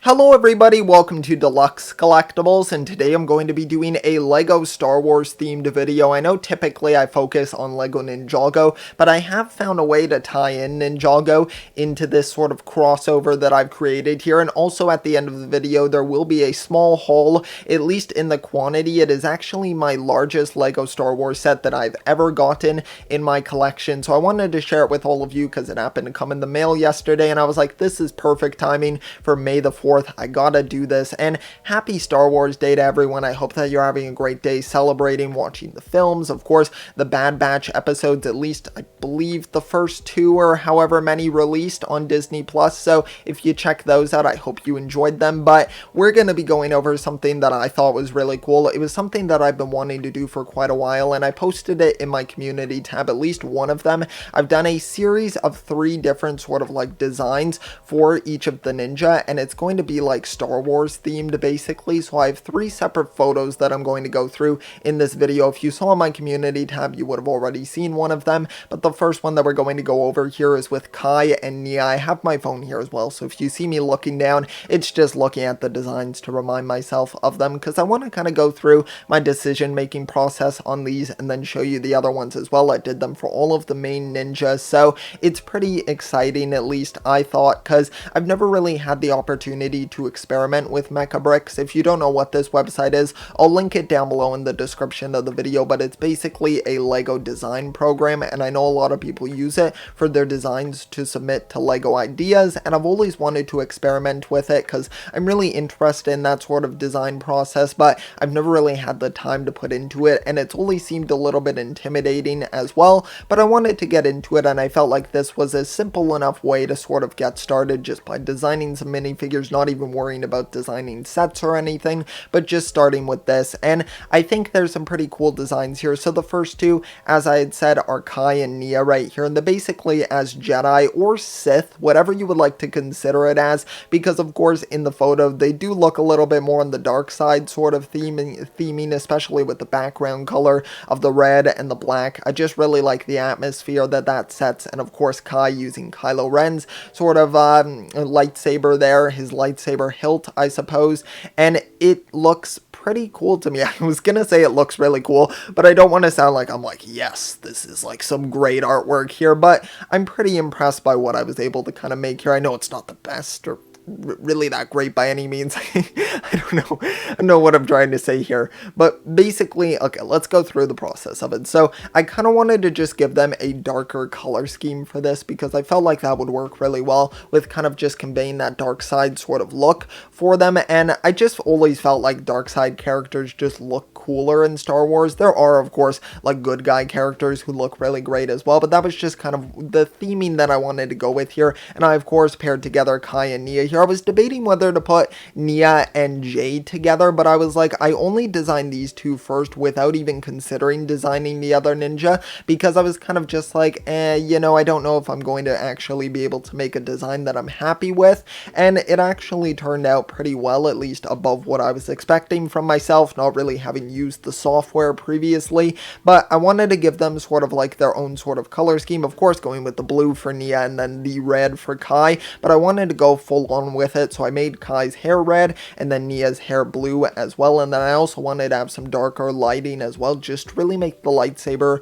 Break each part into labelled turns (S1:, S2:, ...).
S1: Hello everybody, welcome to Deluxe Collectibles, and today I'm going to be doing a LEGO Star Wars themed video. I know typically I focus on LEGO Ninjago, but I have found a way to tie in Ninjago into this sort of crossover that I've created here, and also at the end of the video there will be a small haul, at least in the quantity. It is actually my largest LEGO Star Wars set that I've ever gotten in my collection, so I wanted to share it with all of you because it happened to come in the mail yesterday, and I was like, this is perfect timing for May the 4th. I gotta do this, and happy Star Wars Day to everyone. I hope that you're having a great day celebrating, watching the films, of course, the Bad Batch episodes, at least I believe the first two or however many released on Disney Plus, so if you check those out, I hope you enjoyed them. But we're gonna be going over something that I thought was really cool. It was something that I've been wanting to do for quite a while, and I posted it in my community tab, at least one of them. I've done a series of 3 different sort of like designs for each of the ninja, and it's going to be like Star Wars themed basically. So I have 3 separate photos that I'm going to go through in this video. If you saw my community tab, you would have already seen one of them, but the first one that we're going to go over here is with Kai and Nia. I have my phone here as well, so if you see me looking down, it's just looking at the designs to remind myself of them, because I want to kind of go through my decision making process on these and then show you the other ones as well. I did them for all of the main ninjas, so it's pretty exciting, at least I thought, because I've never really had the opportunity to experiment with mecha bricks. If you don't know what this website is, I'll link it down below in the description of the video, but it's basically a LEGO design program, and I know a lot of people use it for their designs to submit to LEGO ideas, and I've always wanted to experiment with it because I'm really interested in that sort of design process, but I've never really had the time to put into it, and it's always seemed a little bit intimidating as well, but I wanted to get into it, and I felt like this was a simple enough way to sort of get started just by designing some minifigures, not even worrying about designing sets or anything, but just starting with this. And I think there's some pretty cool designs here. So the first 2, as I had said, are Kai and Nia right here, and they're basically as Jedi or Sith, whatever you would like to consider it as, because of course in the photo they do look a little bit more on the dark side sort of theming, especially with the background color of the red and the black. I just really like the atmosphere that sets, and of course Kai using Kylo Ren's sort of lightsaber there, his lightsaber hilt, I suppose, and it looks pretty cool to me. I was gonna say it looks really cool, but I don't want to sound like I'm like, yes, this is like some great artwork here, but I'm pretty impressed by what I was able to kind of make here. I know it's not the best or really that great by any means. I don't know what I'm trying to say here, but basically, okay, let's go through the process of it. So I kind of wanted to just give them a darker color scheme for this because I felt like that would work really well with kind of just conveying that dark side sort of look for them, and I just always felt like dark side characters just look cooler in Star Wars. There are of course like good guy characters who look really great as well, but that was just kind of the theming that I wanted to go with here, and I of course paired together Kai and Nia here. I was debating whether to put Nia and Jade together, but I was like, I only designed these 2 first without even considering designing the other ninja, because I was kind of just like, you know, I don't know if I'm going to actually be able to make a design that I'm happy with, and it actually turned out pretty well, at least above what I was expecting from myself, not really having used the software previously, but I wanted to give them sort of like their own sort of color scheme, of course going with the blue for Nia and then the red for Kai, but I wanted to go full on with it, so I made Kai's hair red and then Nia's hair blue as well, and then I also wanted to have some darker lighting as well, just to really make the lightsaber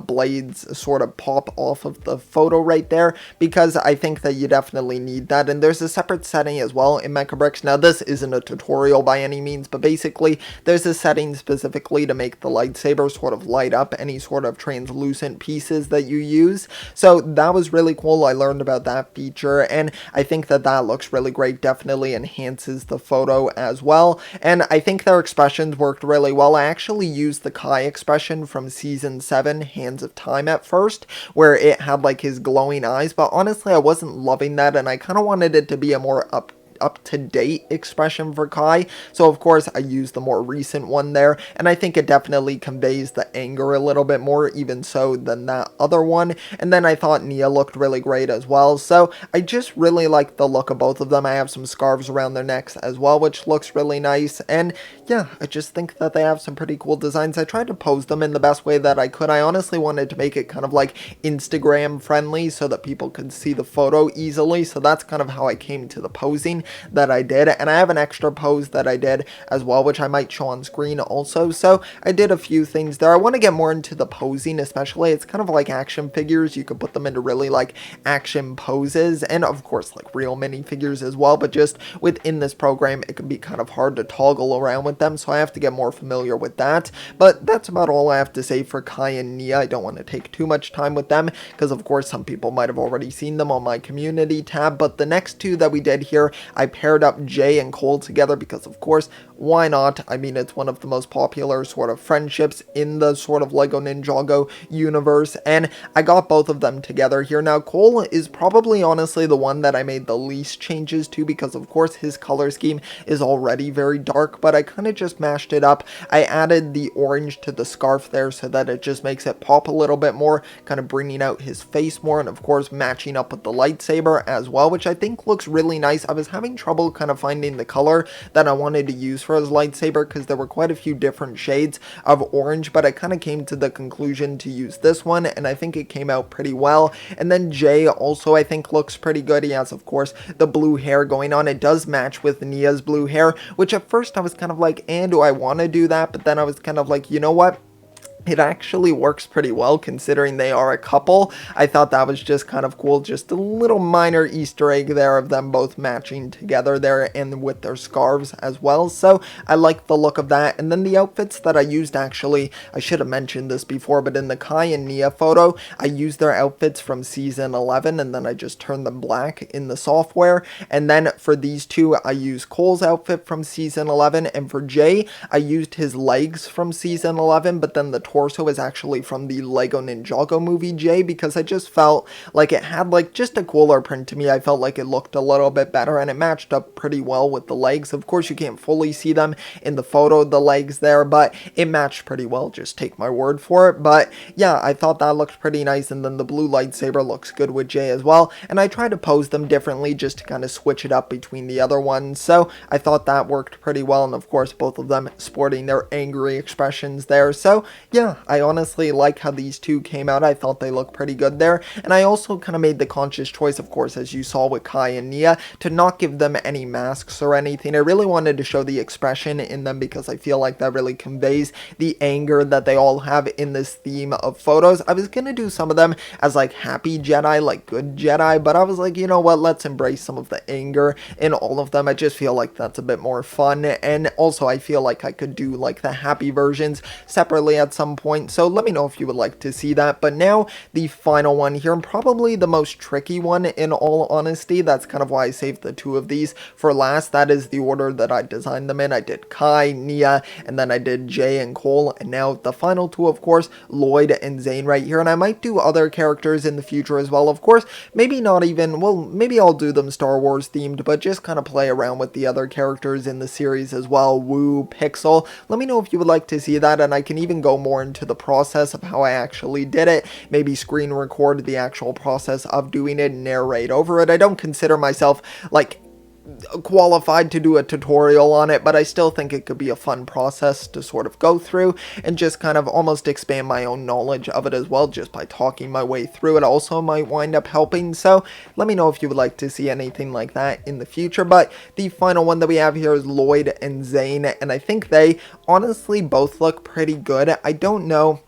S1: blades sort of pop off of the photo right there, because I think that you definitely need that. And there's a separate setting as well in Mecha Bricks. Now this isn't a tutorial by any means, but basically there's a setting specifically to make the lightsaber sort of light up any sort of translucent pieces that you use, so that was really cool. I learned about that feature, and I think that looks really great, definitely enhances the photo as well, and I think their expressions worked really well. I actually used the Kai expression from season 7, Hands of Time, at first, where it had like his glowing eyes, but honestly I wasn't loving that, and I kind of wanted it to be a more up-to-date expression for Kai, so of course I used the more recent one there, and I think it definitely conveys the anger a little bit more even so than that other one. And then I thought Nia looked really great as well, so I just really like the look of both of them. I have some scarves around their necks as well, which looks really nice, and yeah, I just think that they have some pretty cool designs. I tried to pose them in the best way that I could. I honestly wanted to make it kind of like Instagram friendly so that people could see the photo easily, so that's kind of how I came to the posing that I did. And I have an extra pose that I did as well, which I might show on screen also, so I did a few things there. I want to get more into the posing, especially. It's kind of like action figures. You could put them into really like action poses, and of course like real minifigures as well, but just within this program it can be kind of hard to toggle around with them, so I have to get more familiar with that. But that's about all I have to say for Kai and Nia. I don't want to take too much time with them because of course some people might have already seen them on my community tab. But the next two that we did here, I paired up Jay and Cole together because of course, why not? I mean, it's one of the most popular sort of friendships in the sort of Lego Ninjago universe, and I got both of them together here. Now, Cole is probably honestly the one that I made the least changes to because of course his color scheme is already very dark, but I kind of just mashed it up. I added the orange to the scarf there so that it just makes it pop a little bit more, kind of bringing out his face more, and of course matching up with the lightsaber as well, which I think looks really nice. I was having trouble kind of finding the color that I wanted to use for his lightsaber because there were quite a few different shades of orange, but I kind of came to the conclusion to use this one, and I think it came out pretty well. And then Jay also I think looks pretty good. He has of course the blue hair going on. It does match with Nia's blue hair, which at first I was kind of like, do I want to do that? But then I was kind of like, you know what? It actually works pretty well considering they are a couple. I thought that was just kind of cool. Just a little minor Easter egg there of them both matching together there and with their scarves as well. So I like the look of that. And then the outfits that I used, actually, I should have mentioned this before, but in the Kai and Nia photo, I used their outfits from season 11 and then I just turned them black in the software. And then for these two, I used Cole's outfit from season 11, and for Jay, I used his legs from season 11, but then the torso is actually from the Lego Ninjago movie Jay, because I just felt like it had like just a cooler print to me. I felt like it looked a little bit better and it matched up pretty well with the legs. Of course you can't fully see them in the photo, the legs there, but it matched pretty well, just take my word for it. But yeah, I thought that looked pretty nice, and then the blue lightsaber looks good with Jay as well, and I tried to pose them differently just to kind of switch it up between the other ones, so I thought that worked pretty well. And of course both of them sporting their angry expressions there, so yeah, I honestly like how these two came out. I thought they looked pretty good there, and I also kind of made the conscious choice, of course, as you saw with Kai and Nia, to not give them any masks or anything. I really wanted to show the expression in them because I feel like that really conveys the anger that they all have in this theme of photos. I was gonna do some of them as like happy Jedi, like good Jedi, but I was like, you know what, let's embrace some of the anger in all of them. I just feel like that's a bit more fun, and also I feel like I could do like the happy versions separately at some point, so let me know if you would like to see that. But now the final one here, and probably the most tricky one in all honesty. That's kind of why I saved the two of these for last. That is the order that I designed them in. I did Kai, Nia, and then I did Jay and Cole, and now the final two, of course, Lloyd and Zane right here. And I might do other characters in the future as well, of course, maybe not even, well, maybe I'll do them Star Wars themed, but just kind of play around with the other characters in the series as well. Woo, Pixel, let me know if you would like to see that, and I can even go more into the process of how I actually did it, maybe screen record the actual process of doing it and narrate over it. I don't consider myself like qualified to do a tutorial on it, but I still think it could be a fun process to sort of go through and just kind of almost expand my own knowledge of it as well, just by talking my way through it also might wind up helping. So let me know if you would like to see anything like that in the future. But the final one that we have here is Lloyd and Zane, and I think they honestly both look pretty good. I don't know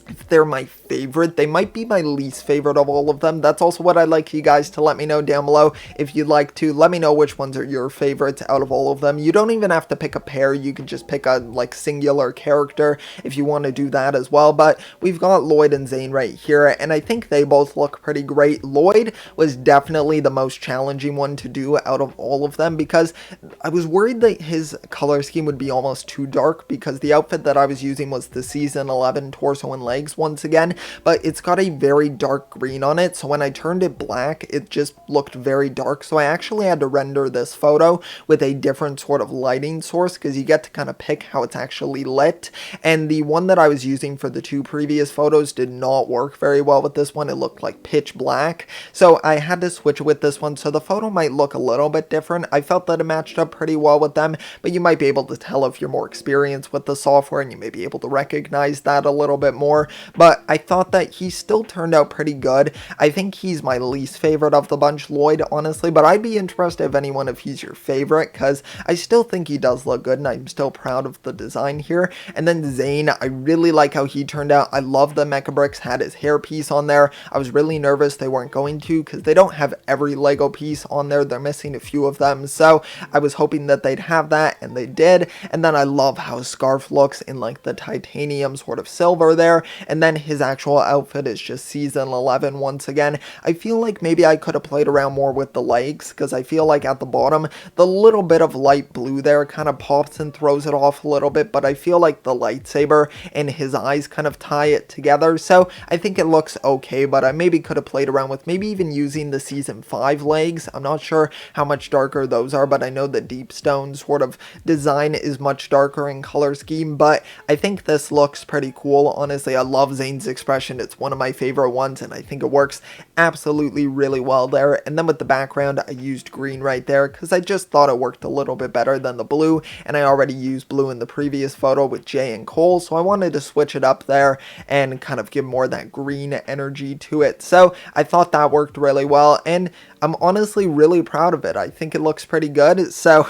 S1: if they're my favorite. They might be my least favorite of all of them. That's also what I'd like you guys to let me know down below. If you'd like to, let me know which ones are your favorites out of all of them. You don't even have to pick a pair. You can just pick a like singular character if you want to do that as well. But we've got Lloyd and Zane right here, and I think they both look pretty great. Lloyd was definitely the most challenging one to do out of all of them because I was worried that his color scheme would be almost too dark, because the outfit that I was using was the season 11 torso and leg legs once again, but it's got a very dark green on it, so when I turned it black, it just looked very dark, so I actually had to render this photo with a different sort of lighting source, because you get to kind of pick how it's actually lit, and the one that I was using for the two previous photos did not work very well with this one. It looked like pitch black, so I had to switch it with this one, so the photo might look a little bit different. I felt that it matched up pretty well with them, but you might be able to tell if you're more experienced with the software, and you may be able to recognize that a little bit more, but I thought that he still turned out pretty good. I think he's my least favorite of the bunch, Lloyd, honestly, but I'd be interested if he's your favorite, because I still think he does look good, and I'm still proud of the design here. And then Zane, I really like how he turned out. I love that Mecha Bricks had his hairpiece on there. I was really nervous they weren't going to, because they don't have every Lego piece on there. They're missing a few of them, so I was hoping that they'd have that, and they did. And then I love how Scarf looks in like the titanium sort of silver there, and then his actual outfit is just season 11 once again. I feel like maybe I could have played around more with the legs, because I feel like at the bottom, the little bit of light blue there kind of pops and throws it off a little bit, but I feel like the lightsaber and his eyes kind of tie it together, so I think it looks okay, but I maybe could have played around with maybe even using the season 5 legs. I'm not sure how much darker those are, but I know the Deep Stone sort of design is much darker in color scheme, but I think this looks pretty cool. Honestly, I love Zane's expression. It's one of my favorite ones, and I think it works absolutely really well there. And then with the background, I used green right there, because I just thought it worked a little bit better than the blue, and I already used blue in the previous photo with Jay and Cole, so I wanted to switch it up there and kind of give more of that green energy to it. So I thought that worked really well, and I'm honestly really proud of it. I think it looks pretty good, so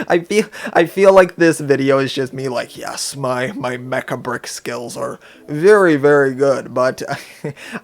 S1: I feel like this video is just me like, yes, my Mecha Brick skills are very, very good, but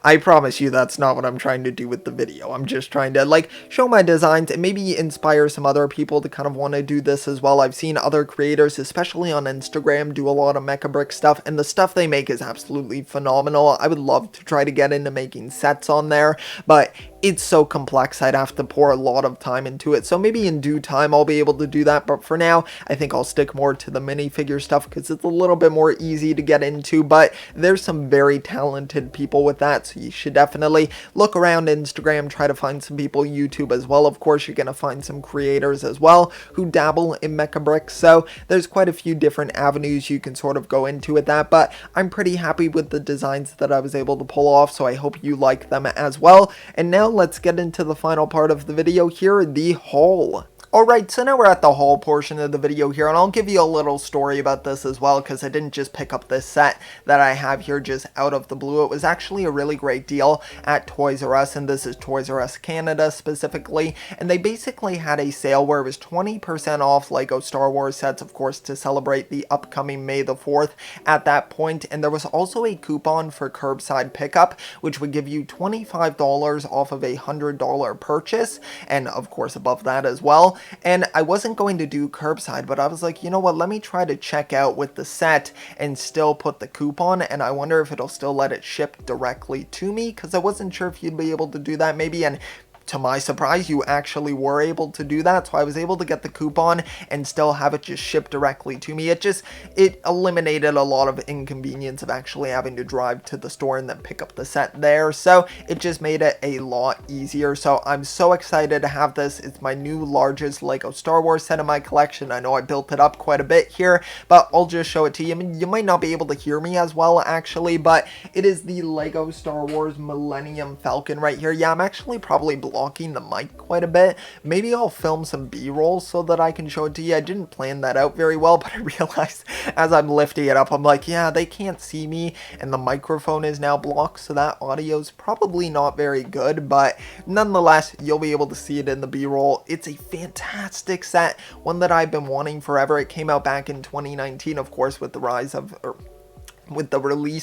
S1: I promise you that's not what I'm trying to do with the video. I'm just trying to like show my designs and maybe inspire some other people to kind of want to do this as well. I've seen other creators, especially on Instagram, do a lot of Mecha Brick stuff, and the stuff they make is absolutely phenomenal. I would love to try to get into making sets on there, but it's so complex, I'd have to pour a lot of time into it, so maybe in due time I'll be able to do that, but for now, I think I'll stick more to the minifigure stuff, because it's a little bit more easy to get into, but there's some very talented people with that, so you should definitely look around Instagram, try to find some people, YouTube as well. Of course, you're going to find some creators as well who dabble in Mecha Bricks, so there's quite a few different avenues you can sort of go into with that, but I'm pretty happy with the designs that I was able to pull off, so I hope you like them as well. And now let's get into the final part of the video here, the haul. Alright, so now we're at the haul portion of the video here, and I'll give you a little story about this as well, because I didn't just pick up this set that I have here just out of the blue. It was actually a really great deal at Toys R Us, and this is Toys R Us Canada specifically, and they basically had a sale where it was 20% off Lego Star Wars sets, of course, to celebrate the upcoming May the 4th at that point, and there was also a coupon for curbside pickup, which would give you $25 off of a $100 purchase, and of course above that as well. And I wasn't going to do curbside, but I was like, you know what, let me try to check out with the set and still put the coupon, and I wonder if it'll still let it ship directly to me, because I wasn't sure if you'd be able to do that maybe, and to my surprise, you actually were able to do that, so I was able to get the coupon and still have it just shipped directly to me. It eliminated a lot of inconvenience of actually having to drive to the store and then pick up the set there, so it just made it a lot easier. So I'm so excited to have this. It's my new largest Lego Star Wars set in my collection. I know I built it up quite a bit here, but I'll just show it to you. I mean, you might not be able to hear me as well actually, but it is the Lego Star Wars Millennium Falcon right here. Yeah, I'm actually probably blocking the mic quite a bit. Maybe I'll film some B-roll so that I can show it to you. I didn't plan that out very well, but I realized as I'm lifting it up, I'm like, yeah, they can't see me, and the microphone is now blocked, so that audio's probably not very good, but nonetheless, you'll be able to see it in the B-roll. It's a fantastic set, one that I've been wanting forever. It came out back in 2019, of course, with the release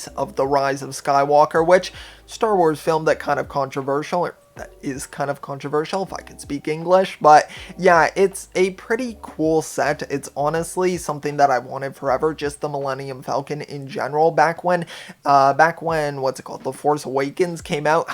S1: of The Rise of Skywalker, which Star Wars film that kind of controversial, that is kind of controversial if I could speak English, but yeah, it's a pretty cool set. It's honestly something that I wanted forever, just the Millennium Falcon in general. Back when, what's it called, The Force Awakens came out,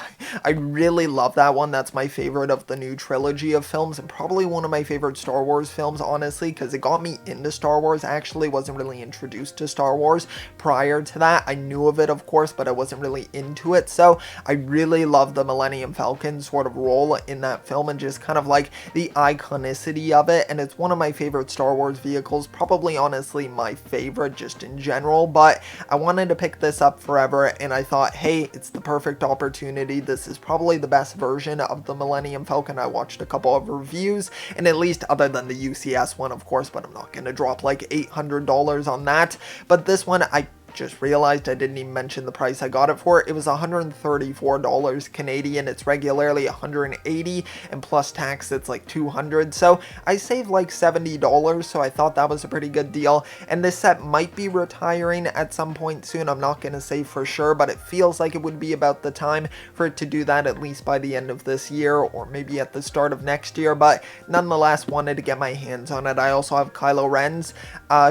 S1: I really love that one. That's my favorite of the new trilogy of films, and probably one of my favorite Star Wars films, honestly, because it got me into Star Wars. I actually wasn't really introduced to Star Wars prior to that. I knew of it, of course, but I wasn't really into it, so I really love the Millennium Falcon sort of role in that film, and just kind of like the iconicity of it, and it's one of my favorite Star Wars vehicles, probably honestly my favorite just in general, but I wanted to pick this up forever, and I thought, hey, it's the perfect opportunity. This is probably the best version of the Millennium Falcon. I watched a couple of reviews, and at least other than the UCS one, of course, but I'm not going to drop like $800 on that, but this one, I just realized I didn't even mention the price I got it for. It was $134 Canadian. It's regularly $180, and plus tax it's like $200, so I saved like $70, so I thought that was a pretty good deal. And this set might be retiring at some point soon. I'm not going to say for sure, but it feels like it would be about the time for it to do that, at least by the end of this year or maybe at the start of next year, but nonetheless wanted to get my hands on it. I also have Kylo Ren's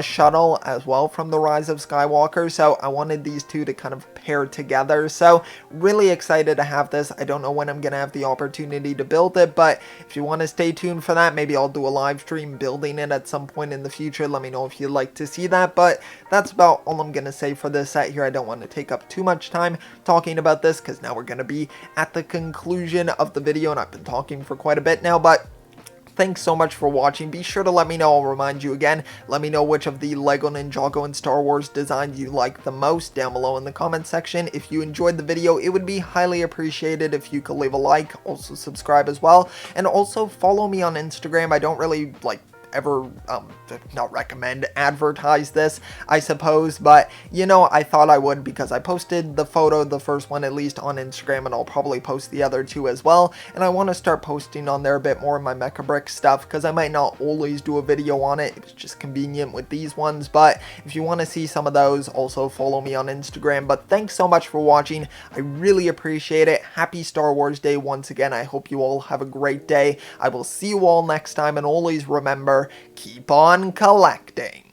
S1: shuttle as well from The Rise of Skywalker, so I wanted these two to kind of pair together, so really excited to have this. I don't know when I'm gonna have the opportunity to build it, but if you want to stay tuned for that, maybe I'll do a live stream building it at some point in the future. Let me know if you'd like to see that, but that's about all I'm gonna say for this set here. I don't want to take up too much time talking about this, because now we're gonna be at the conclusion of the video, and I've been talking for quite a bit now, but thanks so much for watching. Be sure to let me know. I'll remind you again. Let me know which of the LEGO Ninjago and Star Wars designs you like the most down below in the comment section. If you enjoyed the video, it would be highly appreciated if you could leave a like. Also subscribe as well. And also follow me on Instagram. I don't really ever not recommend advertise this, I suppose, but you know, I thought I would because I posted the photo, the first one at least, on Instagram, and I'll probably post the other two as well, and I want to start posting on there a bit more of my Mecha Brick stuff, because I might not always do a video on it. It's just convenient with these ones, but if you want to see some of those, also follow me on Instagram. But thanks so much for watching. I really appreciate it. Happy Star Wars Day once again. I hope you all have a great day. I will see you all next time, and always remember, keep on collecting.